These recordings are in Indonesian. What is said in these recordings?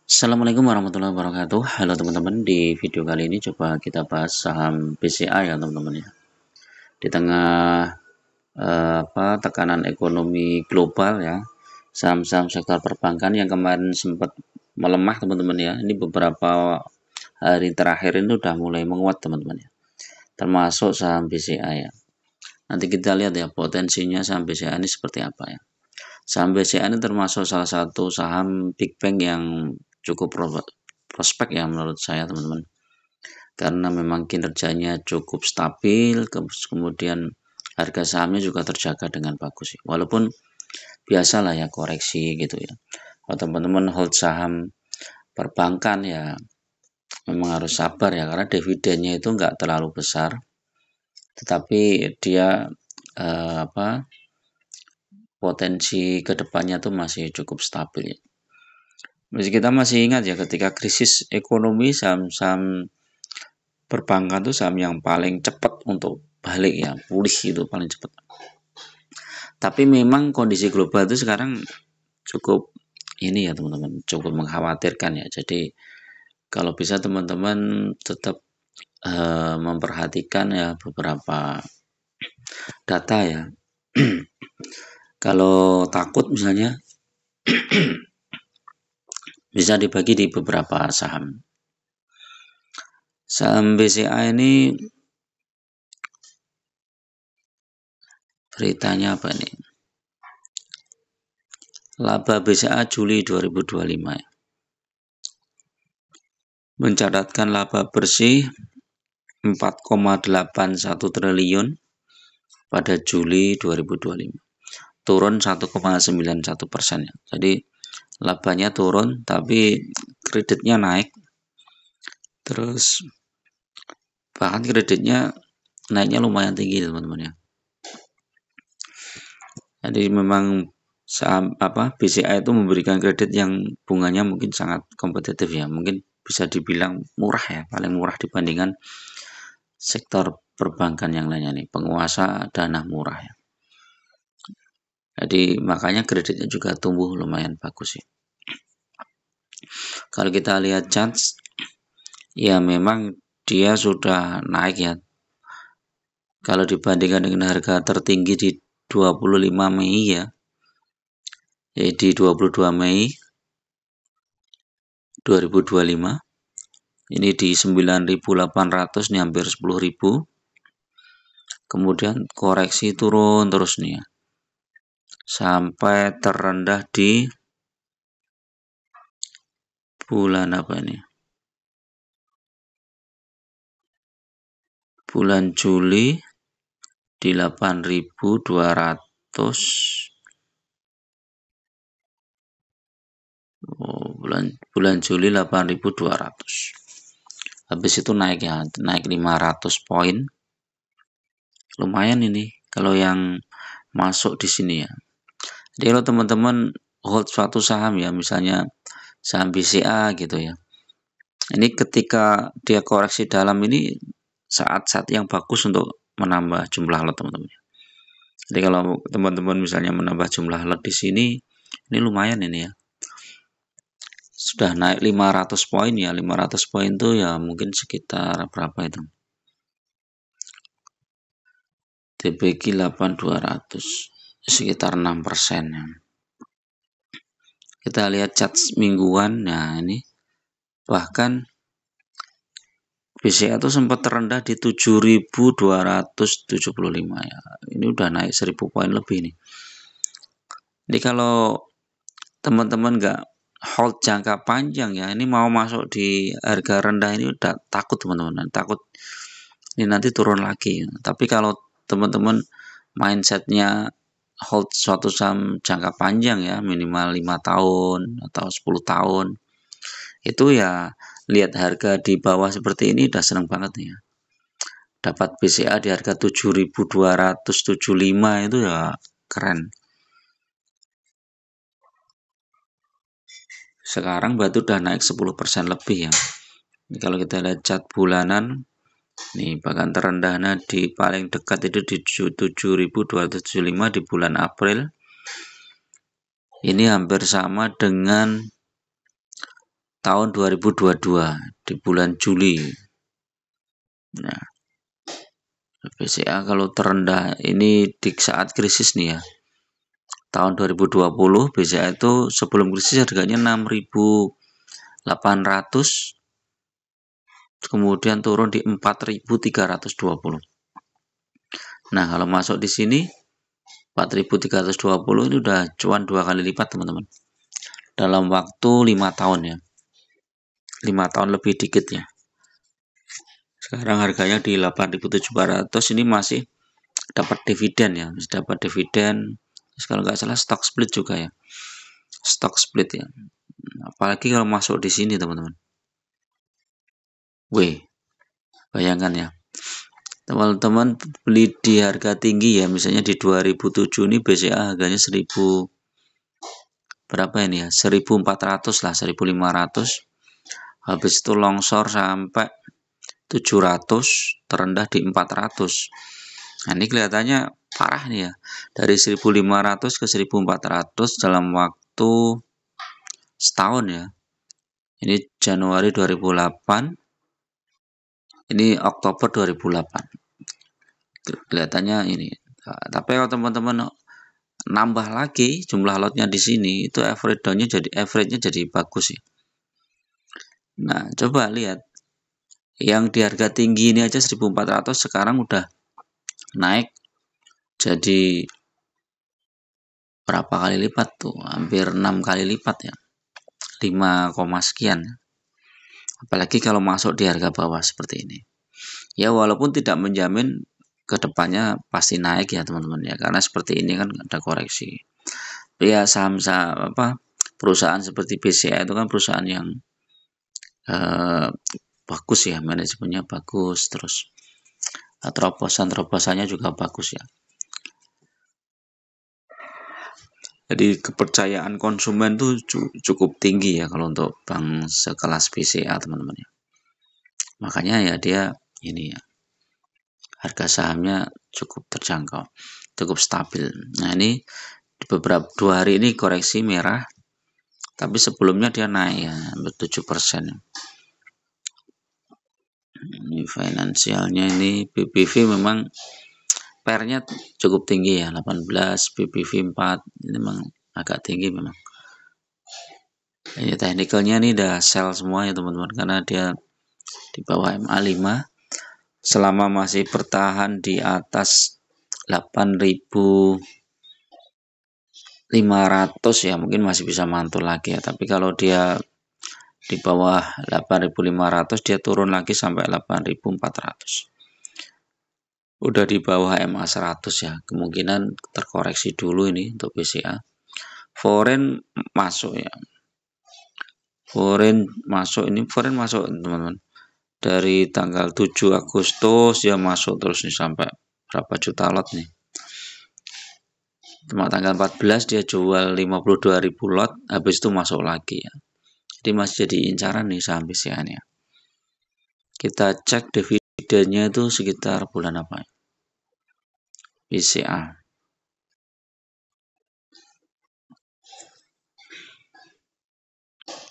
Assalamualaikum warahmatullahi wabarakatuh. Halo teman-teman, di video kali ini coba kita bahas saham BCA ya teman-teman ya. Di tengah tekanan ekonomi global ya, saham-saham sektor perbankan yang kemarin sempat melemah teman-teman ya. Ini beberapa hari terakhir ini udah mulai menguat teman-teman ya. Termasuk saham BCA ya. Nanti kita lihat ya potensinya saham BCA ini seperti apa ya. Saham BCA ini termasuk salah satu saham big bank yang cukup prospek ya menurut saya teman-teman, karena memang kinerjanya cukup stabil, kemudian harga sahamnya juga terjaga dengan bagus sih. Walaupun biasalah ya koreksi gitu ya. Kalau teman-teman hold saham perbankan ya memang harus sabar ya, karena dividennya itu nggak terlalu besar, tetapi dia potensi kedepannya tuh masih cukup stabil ya. Kita masih ingat ya ketika krisis ekonomi, saham-saham perbankan tuh saham yang paling cepat untuk balik ya, pulih itu paling cepat. Tapi memang kondisi global itu sekarang cukup ini ya teman-teman, cukup mengkhawatirkan ya. Jadi kalau bisa teman-teman tetap memperhatikan ya beberapa data ya. Kalau takut misalnya bisa dibagi di beberapa saham. Saham BCA ini beritanya apa nih? Laba BCA Juli 2025 ya. Mencatatkan laba bersih 4,81 triliun pada Juli 2025, turun 1,91%. Jadi labanya turun tapi kreditnya naik, terus bahkan kreditnya naiknya lumayan tinggi teman-teman ya. Jadi memang saham BCA itu memberikan kredit yang bunganya mungkin sangat kompetitif ya, mungkin bisa dibilang murah ya, paling murah dibandingkan sektor perbankan yang lainnya nih, penguasa dana murah ya. Jadi makanya kreditnya juga tumbuh lumayan bagus sih. Kalau kita lihat charts ya memang dia sudah naik ya. Kalau dibandingkan dengan harga tertinggi di 25 Mei ya, di 22 Mei 2025, ini di 9.800 nih, hampir 10.000. Kemudian koreksi turun terus nih ya, sampai terendah di bulan apa ini? Bulan Juli di 8.200. bulan Juli 8.200. Habis itu naik ya, naik 500 poin. Lumayan ini kalau yang masuk di sini ya. Jadi kalau teman-teman hold suatu saham ya, misalnya saham BCA gitu ya. Ini ketika dia koreksi dalam ini saat-saat yang bagus untuk menambah jumlah lot teman-teman. Jadi kalau teman-teman misalnya menambah jumlah lot di sini, ini lumayan ini ya. Sudah naik 500 poin ya, 500 poin itu ya mungkin sekitar berapa itu? dibagi 8.200, sekitar 6% ya. Kita lihat chart mingguan, nah ini bahkan BCA itu sempat terendah di 7.275 ya. Ini udah naik 1.000 poin lebih nih. Jadi kalau teman-teman nggak hold jangka panjang ya, ini mau masuk di harga rendah ini udah takut teman-teman, takut ini nanti turun lagi. Tapi kalau teman-teman mindsetnya hold suatu saham jangka panjang ya, minimal 5 tahun atau 10 tahun, itu ya lihat harga di bawah seperti ini udah seneng banget nih ya. Dapat BCA di harga 7.275 itu ya keren. Sekarang berarti udah naik 10% lebih ya. Ini kalau kita lihat chart bulanan, nih bahkan terendahnya di paling dekat itu di 7.275 di bulan April. Ini hampir sama dengan tahun 2022 di bulan Juli. Nah, BCA kalau terendah ini di saat krisis nih ya. Tahun 2020 BCA itu sebelum krisis harganya 6.800, kemudian turun di 4.320. Nah, kalau masuk di sini 4.320 ini udah cuan 2 kali lipat, teman-teman. Dalam waktu 5 tahun ya. 5 tahun lebih dikit ya. Sekarang harganya di 8.700, ini masih dapat dividen ya, masih dapat dividen. Terus kalau nggak salah stock split juga ya. Stock split ya. Apalagi kalau masuk di sini, teman-teman. Wih, bayangkan ya. Teman-teman beli di harga tinggi ya, misalnya di 2007 ini BCA harganya 1000 berapa ini ya, 1400 lah, 1500. Habis itu longsor sampai 700, terendah di 400. Nah, ini kelihatannya parah nih ya, dari 1500 ke 1400 dalam waktu setahun ya. Ini Januari 2008, ini Oktober 2008. Kelihatannya ini. Tapi kalau teman-teman nambah lagi jumlah lotnya di sini, itu average-nya jadi bagus ya. Nah, coba lihat yang di harga tinggi ini aja 1400, sekarang udah naik jadi berapa kali lipat tuh, hampir 6 kali lipat ya, 5, sekian. Apalagi kalau masuk di harga bawah seperti ini ya, walaupun tidak menjamin kedepannya pasti naik ya teman-teman ya, karena seperti ini kan ada koreksi ya. Saham-saham perusahaan seperti BCA itu kan perusahaan yang bagus ya, manajemennya bagus, terus terobosan-terobosannya juga bagus ya. Jadi kepercayaan konsumen tuh cukup tinggi ya kalau untuk bank sekelas BCA, teman-teman ya. Makanya ya dia ini ya, harga sahamnya cukup terjangkau, cukup stabil. Nah, ini di beberapa 2 hari ini koreksi merah, tapi sebelumnya dia naik ya, hampir 7%. Ini finansialnya, ini BBV memang pairnya cukup tinggi ya, 18, BBV 4, ini memang agak tinggi memang. Ini teknikalnya ini udah sell semua ya teman-teman, karena dia di bawah MA5. Selama masih bertahan di atas 8.500 ya, mungkin masih bisa mantul lagi ya. Tapi kalau dia di bawah 8.500, dia turun lagi sampai 8.400. Udah di bawah MA100 ya, kemungkinan terkoreksi dulu ini untuk BCA. Foreign masuk ya, foreign masuk teman-teman, dari tanggal 7 Agustus ya masuk terus nih sampai berapa juta lot nih. Cuma tanggal 14 dia jual 52.000 lot, habis itu masuk lagi ya. Jadi masih jadi incaran nih saham BCA nya. Kita cek dividennya itu sekitar bulan apa ya, BCA.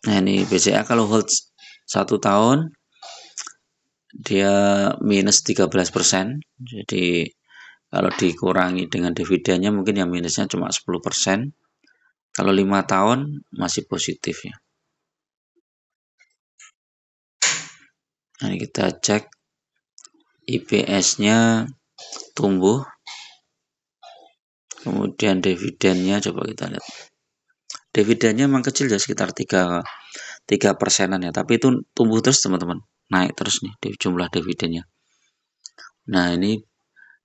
Nah, ini BCA kalau hold 1 tahun dia minus 13%. Jadi kalau dikurangi dengan dividennya mungkin yang minusnya cuma 10%. Kalau 5 tahun masih positif ya. Nah, ini kita cek IPS-nya tumbuh. Kemudian dividennya coba kita lihat. Dividennya memang kecil ya, sekitar 3%-an ya, tapi itu tumbuh terus teman-teman. Naik terus nih di jumlah dividennya. Nah, ini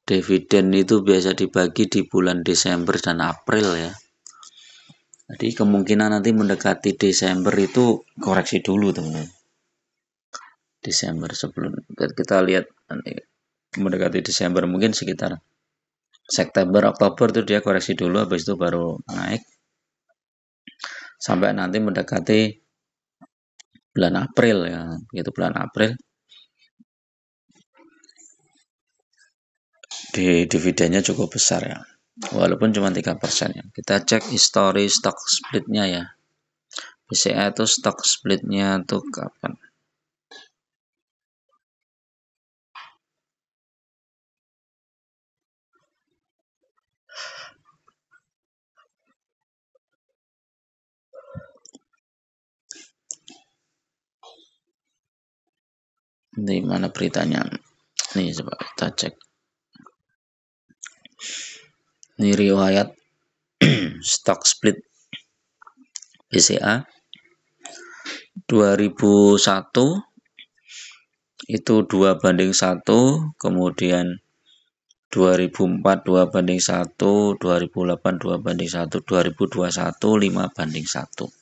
dividen itu biasa dibagi di bulan Desember dan April ya. Jadi kemungkinan nanti mendekati Desember itu koreksi dulu teman-teman. Desember sebelum kita lihat nanti mendekati Desember mungkin sekitar September Oktober itu dia koreksi dulu, habis itu baru naik sampai nanti mendekati bulan April ya, begitu bulan April dividennya cukup besar ya, walaupun cuma 3% ya. Kita cek histori stock splitnya ya. BCA itu stock splitnya tuh kapan? Di mana beritanya? Nih coba kita cek. Ini riwayat stock split BCA 2001 itu 2:1, kemudian 2004 2:1, 2008 2:1, 2021 5:1.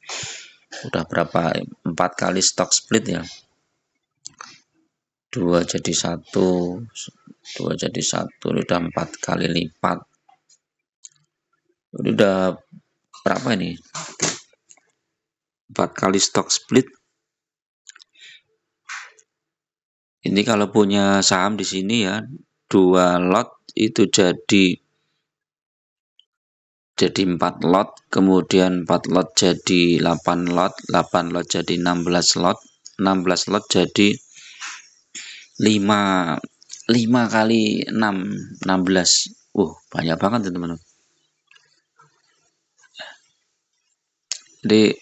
Udah berapa? 4 kali stock split ya. 2 jadi 1, 2 jadi 1, ini udah 4 kali lipat. Ini udah berapa ini? 4 kali stock split. Ini kalau punya saham di sini ya, 2 lot itu jadi 4 lot, kemudian 4 lot jadi 8 lot, 8 lot jadi 16 lot, 16 lot jadi 5 kali 6, 16. Banyak banget teman-teman. Jadi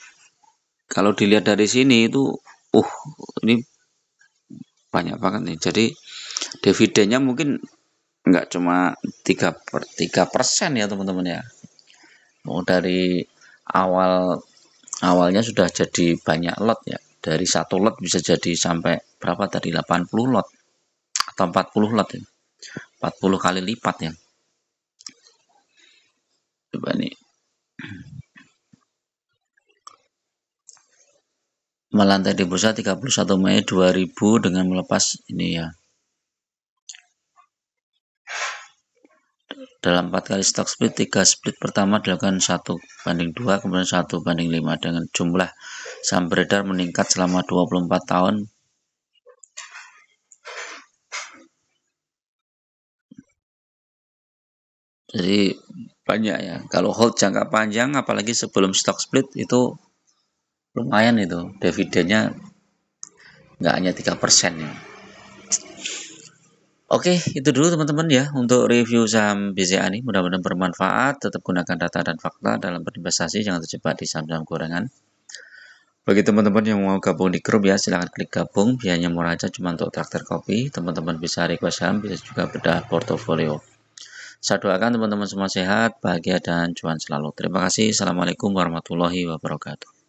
kalau dilihat dari sini itu ini banyak banget nih. Jadi dividennya mungkin nggak cuma 3% ya teman-teman ya. Mau dari awalnya sudah jadi banyak lot ya. Dari 1 lot bisa jadi sampai berapa tadi? 80 lot atau 40 lot ya. 40 kali lipat ya. Coba nih. Melantai di bursa 31 Mei 2000 dengan melepas ini ya. Dalam 4 kali stock split, 3 split pertama dilakukan 1:2, kemudian 1:5 dengan jumlah saham beredar meningkat selama 24 tahun. Jadi banyak ya. Kalau hold jangka panjang apalagi sebelum stock split itu lumayan itu. Dividennya nggak hanya 3% ya. Oke, itu dulu teman-teman ya untuk review saham BCA ini. Mudah-mudahan bermanfaat. Tetap gunakan data dan fakta dalam berinvestasi. Jangan terjebak di saham-saham gorengan. Bagi teman-teman yang mau gabung di grup ya, silahkan klik gabung. Biayanya murah aja, cuma untuk traktir kopi. Teman-teman bisa request saham, bisa juga bedah portofolio. Saya doakan teman-teman semua sehat, bahagia, dan cuan selalu. Terima kasih. Assalamualaikum warahmatullahi wabarakatuh.